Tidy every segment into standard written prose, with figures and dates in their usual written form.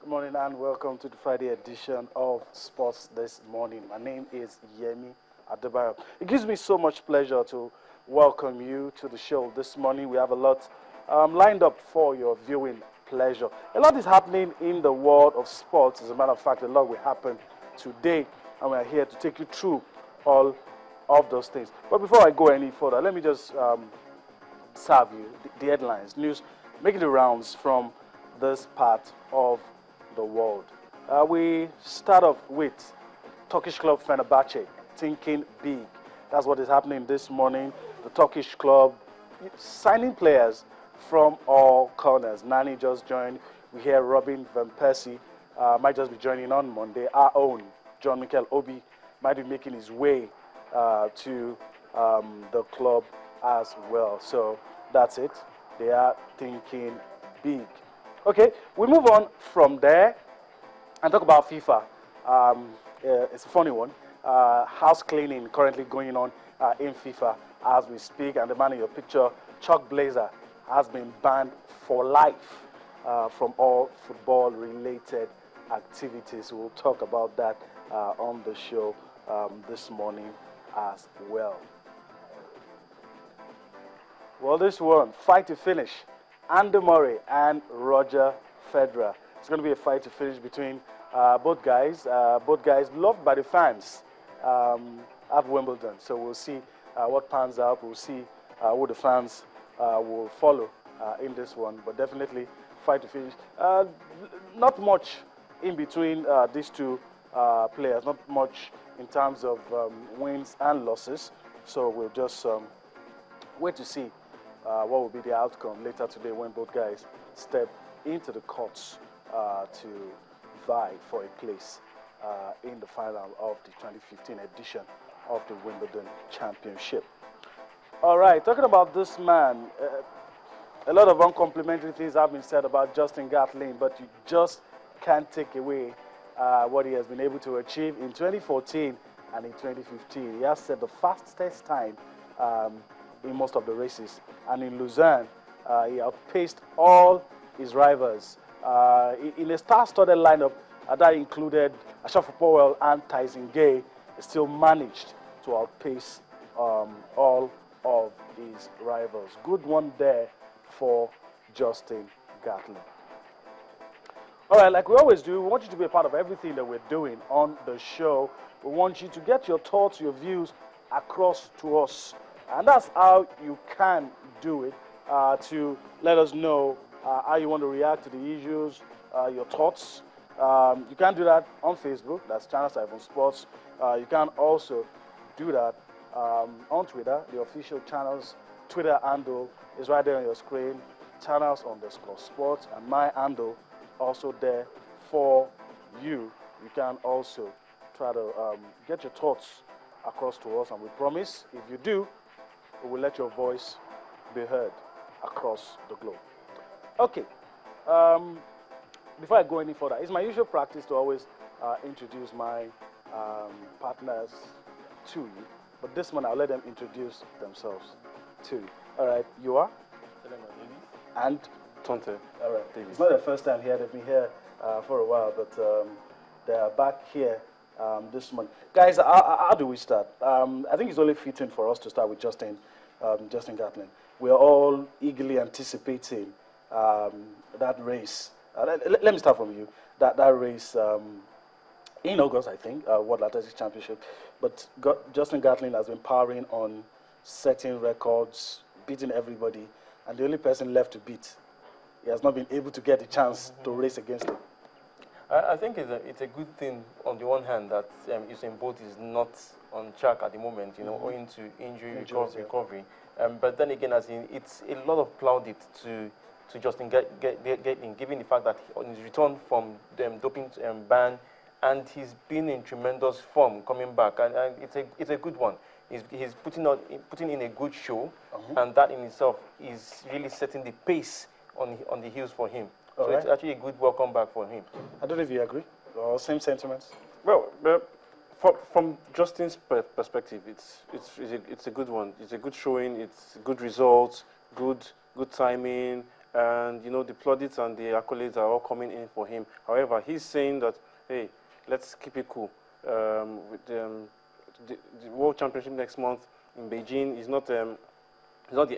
Good morning and welcome to the Friday edition of Sports This Morning. My name is Yemi Adebayo. It gives me so much pleasure to welcome you to the show this morning. We have a lot lined up for your viewing pleasure. A lot is happening in the world of sports. As a matter of fact, a lot will happen today, and we are here to take you through all of those things. But before I go any further, let me just serve you the headlines, news making the rounds from this part of the world. We start off with Turkish club Fenerbahce thinking big. That's what is happening this morning. The Turkish club signing players from all corners. Nani just joined. We hear Robin van Persie might just be joining on Monday. Our own John Mikel Obi might be making his way to the club as well. So that's it. They are thinking big. Okay, we move on from there and talk about FIFA. It's a funny one. House cleaning currently going on in FIFA as we speak, and the man in your picture, Chuck Blazer, has been banned for life from all football-related activities. We'll talk about that on the show this morning as well. Well, this one, fight to finish. Andy Murray and Roger Federer. It's going to be a fight to finish between both guys. Both guys loved by the fans at Wimbledon. So we'll see what pans out. We'll see who the fans will follow in this one. But definitely fight to finish. Not much in between these two players. Not much in terms of wins and losses. So we'll just wait to see what will be the outcome later today when both guys step into the courts to vie for a place in the final of the 2015 edition of the Wimbledon Championship. All right, talking about this man, a lot of uncomplimentary things have been said about Justin Gatlin, but you just can't take away what he has been able to achieve in 2014 and in 2015. He has set the fastest time in most of the races, and in Lausanne he outpaced all his rivals in a star-studded lineup that included Ashraf Powell and Tyson Gay. He still managed to outpace all of his rivals. Good one there for Justin Gatlin. All right, like we always do, we want you to be a part of everything that we're doing on the show. We want you to get your thoughts, your views across to us. And that's how you can do it, to let us know how you want to react to the issues, your thoughts. You can do that on Facebook, that's Channel 7 Sports. You can also do that on Twitter. The official channel's Twitter handle is right there on your screen, channels_sports, and my handle also there for you. You can also try to get your thoughts across to us, and we promise if you do, we will let your voice be heard across the globe. Okay, before I go any further, it's my usual practice to always introduce my partners to you, but this one I'll let them introduce themselves to you. All right, you are? And? Tonte. All right, Davis. It's not the first time here, they've been here for a while, but they are back here this month. Guys, how do we start? I think it's only fitting for us to start with Justin Gatlin. We are all eagerly anticipating that race. Let me start from you. That race in August, I think, World Athletics Championship. But Justin Gatlin has been powering on setting records, beating everybody, and the only person left to beat, he has not been able to get a chance to race against him. I think it's a good thing on the one hand that Usain Bolt is not on track at the moment, owing to injury recovery. But then again, it's a lot of plaudit to Justin Gatlin, given the fact that on his return from the doping ban, and he's been in tremendous form coming back, and it's a good one. He's putting in a good show, and that in itself is really setting the pace on the heels for him. So it's actually a good welcome back for him. I don't know if you agree, or same sentiments. Well, from Justin's perspective, it's a good one. It's a good showing. It's good results, good timing, and you know the plaudits and the accolades are all coming in for him. However, he's saying that, hey, let's keep it cool. With the World Championship next month in Beijing is not the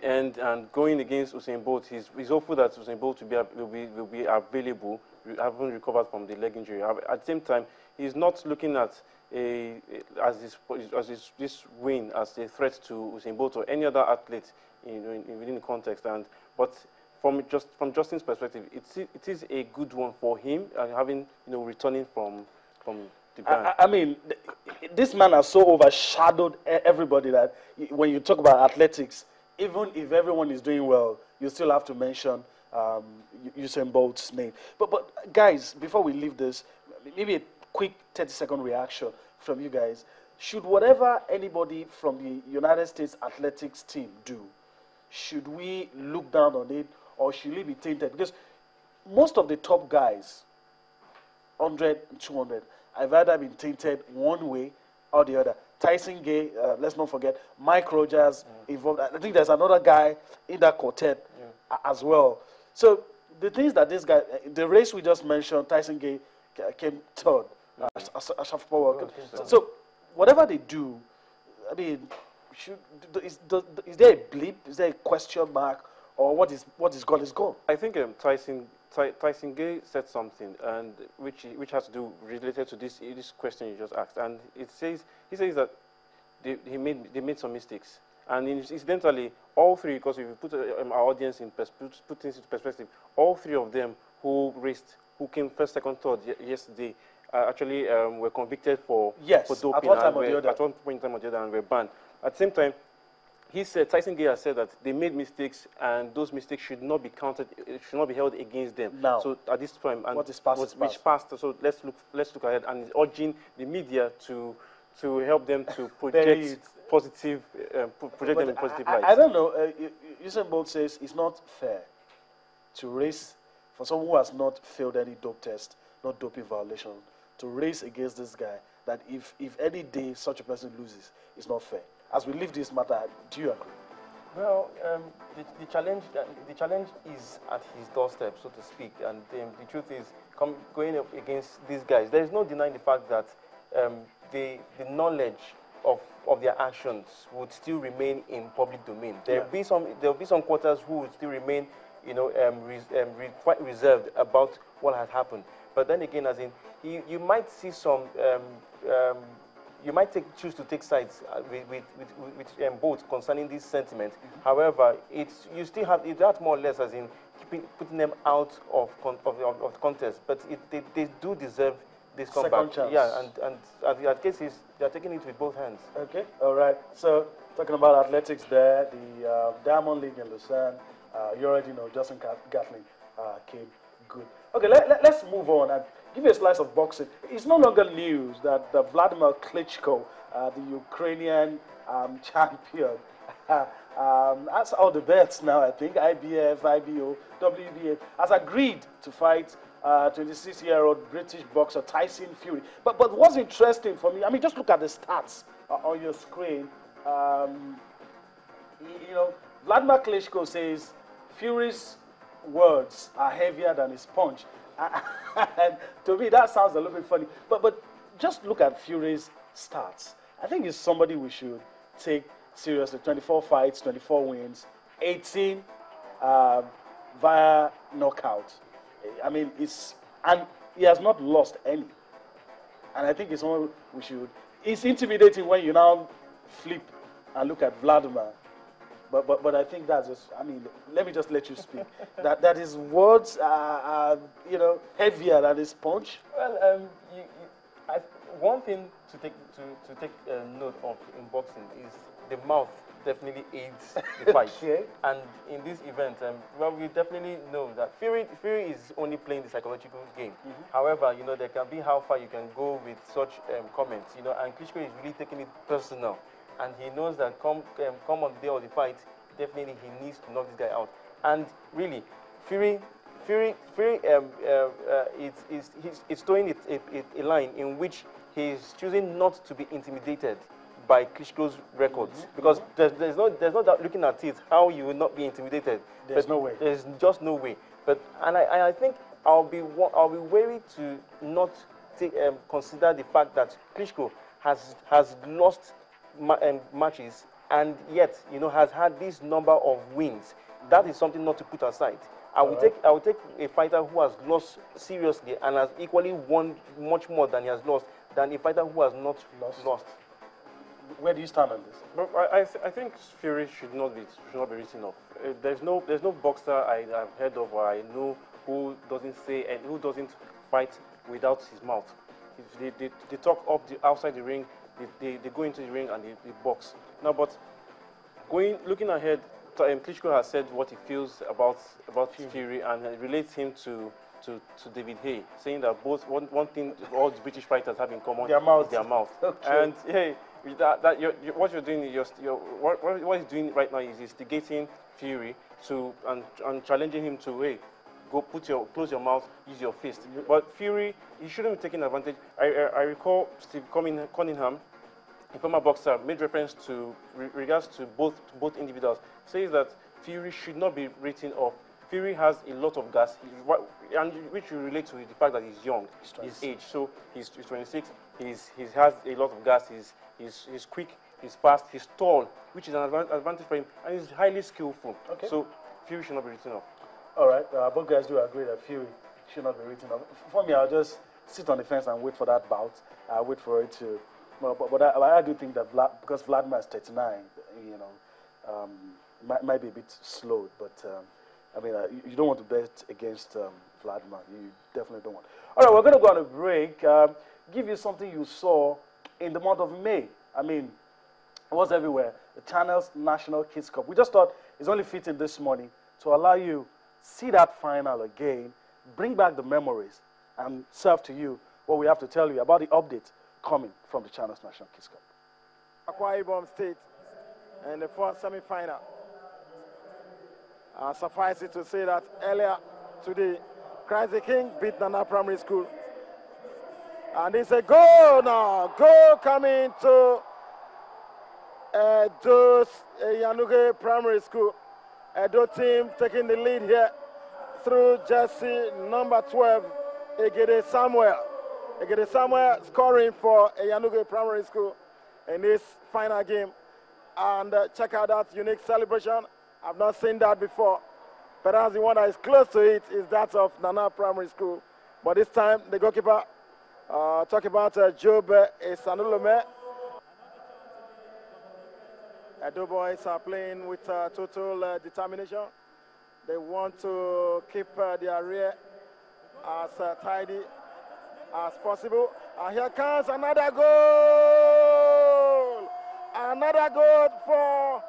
end, and going against Usain Bolt, he's hopeful that Usain Bolt will be available, having recovered from the leg injury. At the same time, he's not looking at this win as a threat to Usain Bolt or any other athlete within the context. But from Justin's perspective, it is a good one for him, having returning from the ban. I mean, this man has so overshadowed everybody that when you talk about athletics, even if everyone is doing well, you still have to mention Usain Bolt's name. But guys, before we leave this, maybe a quick 30-second reaction from you guys. Should whatever anybody from the United States athletics team do, should we look down on it, or should it be tainted? Because most of the top guys, 100, 200, have either been tainted one way or the other. Tyson Gay, let's not forget, Mike Rogers involved. I think there's another guy in that quartet as well. So the things that this guy, the race we just mentioned, Tyson Gay came third. So whatever they do, I mean, is there a blip? Is there a question mark? Or what is gone is gone? I think Tyson Gay said something, and which has to do related to this question you just asked, and he says that they made some mistakes, and incidentally, all three, because if you put our audience put things into perspective, all three of them who came first, second, third yesterday, actually were convicted for doping at one time or the other. At one point in time or the other, and were banned. At the same time, Tyson Gay has said that they made mistakes, and those mistakes should not be counted, should not be held against them. Now, so at this time, and what is past which passed. So let's look ahead, and he's urging the media to help them to project positive, project them in positive light. I don't know. Usain Bolt says it's not fair to race for someone who has not failed any dope test, not doping violation, to race against this guy. That if any day such a person loses, it's not fair. As we leave this matter, do you agree? Well, the challenge is at his doorstep, so to speak, and the truth is, going up against these guys, there is no denying the fact that the knowledge of their actions would still remain in public domain. There will be some quarters who would still remain, quite reserved about what had happened. But then again, as in, you might see some. You might choose to take sides with both concerning this sentiment. However, you still have that more or less as in putting them out of contest. But they do deserve this comeback. Second chance. Yeah, and the case is they are taking it with both hands. Okay, all right. So talking about athletics, there, the Diamond League in Lausanne. You already know Justin Gatlin came good. Okay, let's move on and give you a slice of boxing. It's no longer news that Vladimir Klitschko, the Ukrainian champion, that's all the bets now, I think, IBF, IBO, WBA, has agreed to fight 26-year-old British boxer Tyson Fury. But what's interesting for me, I mean, just look at the stats on your screen. Vladimir Klitschko says Fury's words are heavier than his punch. And to me, that sounds a little bit funny. But just look at Fury's stats. I think he's somebody we should take seriously. 24 fights, 24 wins, 18 via knockout. I mean, and he has not lost any. And I think it's someone we should. It's intimidating when you now flip and look at Vladimir. But I think that's just, I mean, let me just let you speak. that his words are heavier than his punch. Well, one thing to take note of in boxing is the mouth definitely aids the fight. Okay. And in this event, well, we definitely know that Fury is only playing the psychological game. However, there can be how far you can go with such comments. And Klitschko is really taking it personal. And he knows that come on the day of the fight, definitely he needs to knock this guy out. And really, Fury is towing a line in which he is choosing not to be intimidated by Klitschko's records, because there's no doubt looking at it how you will not be intimidated. There's no way. There's just no way. But I think I'll be wary to not consider the fact that Klitschko has lost matches, and yet has had this number of wins. That is something not to put aside. I will take a fighter who has lost seriously and has equally won much more than he has lost than a fighter who has not lost. Where do you stand on this? But I think Fury should not be written off. There's no boxer I've heard of or I know who doesn't say and who doesn't fight without his mouth. They talk outside the ring, they go into the ring and they box. Now, but looking ahead, Klitschko has said what he feels about Fury and relates him to David Hay, saying that both one thing all the British fighters have in common is their mouth. Okay. And hey, what you're doing, what he's doing right now is instigating Fury and challenging him to, hey, go close your mouth, use your fist. But Fury, he shouldn't be taking advantage. I recall Steve Cunningham, a former boxer, made reference to regards to both individuals, says that Fury should not be written off. Fury has a lot of gas, and which you relate to the fact that he's young, his age. So he's 26. He has a lot of gas. He's quick. He's fast. He's tall, which is an advantage for him, and he's highly skillful. Okay. So Fury should not be written off. All right. Both guys do agree that Fury should not be written off. For me, I'll just sit on the fence and wait for that bout. I'll wait for it to. But I do think that because Vladimir is 39, might be a bit slowed. But I mean, you don't want to bet against Vladimir. You definitely don't want. All right, we're going to go on a break. Give you something you saw in the month of May. I mean, it was everywhere. The Channels National Kids Cup. We just thought it's only fitting this morning to allow you see that final again, bring back the memories, and serve to you what we have to tell you about the update coming from the Channels National Kids Cup. Akwa Ibom State in the first semi-final. Suffice it to say that earlier today, Christ the King beat Nana Primary School. And it's a goal now. Goal coming to Yanuge Primary School. Edo team taking the lead here through jersey number 12, Egede Samuel. Egede Samuel scoring for Yanuge Primary School in this final game. And check out that unique celebration. I've not seen that before. Perhaps the one that is close to it is that of Nana Primary School. But this time, the goalkeeper, talk about Job Isanulome. Edo boys are playing with total determination. They want to keep their rear as tidy as possible. And here comes another goal! Another goal for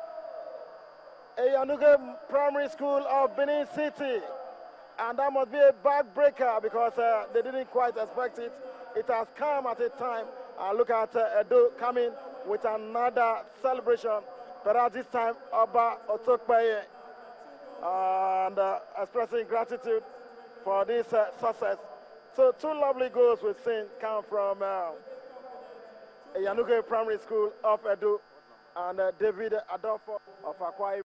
Yanuge Primary School of Benin City. And that must be a backbreaker because they didn't quite expect it. It has come at a time. Look at Edo coming with another celebration. But at this time, Oba Otokpaye and expressing gratitude for this success. So 2 lovely goals we've seen come from Yanuge Primary School of Edo and David Adolfo of Akwa Ibom.